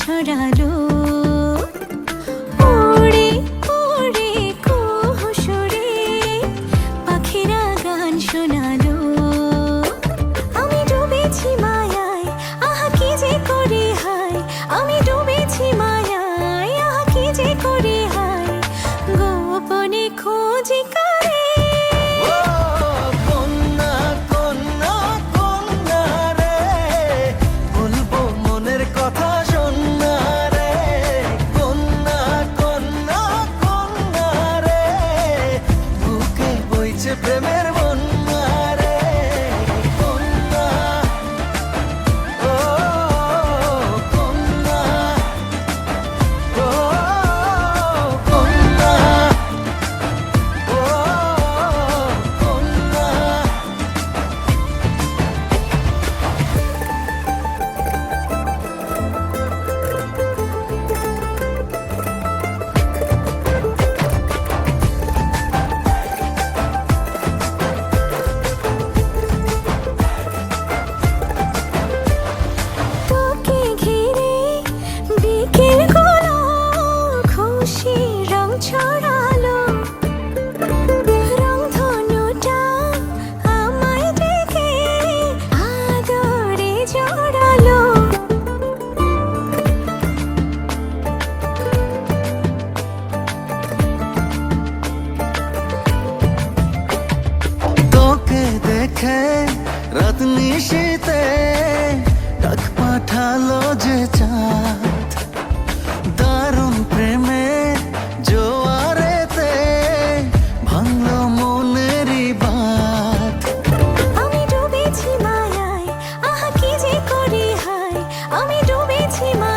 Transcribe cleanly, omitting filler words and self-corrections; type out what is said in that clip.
ছড়ালো, উড়ে উড়ে কুহু সুরে পাখিরা গান শোনালো। আমি ডুবেছি মায়ায়, আহা কি যে করি হায়, আমি ডুবেছি মায়ায়, আহা কি যে করি হায়, গোপনে খোঁজি করে। ও কন্যা কন্যা কন্যা রে, বলবো মনের কথা শোন না রে। কন্যা কন্যা কন্যা রে, বুকে বইছে প্রেমের বন্যা রে। কন্যা ও কন্যা ও কন্যা ও কন্যা। তোকে ঘিরে বিকেলগুলো খুশি রং ছড়ালো, রংধনুটা আমায় ডেকে আদরে জড়ালো। তোকে দেখে রাত নিশীতে ডাক পাঠালো যে চাঁদ, দারুণ প্রেমে জোয়ারেতে ভাঙলো মনেরই বাঁধ। আমি ডুবেছি মায়ায়, আহা কি যে করি হায়, আমি ডুবেছি মায়ায়।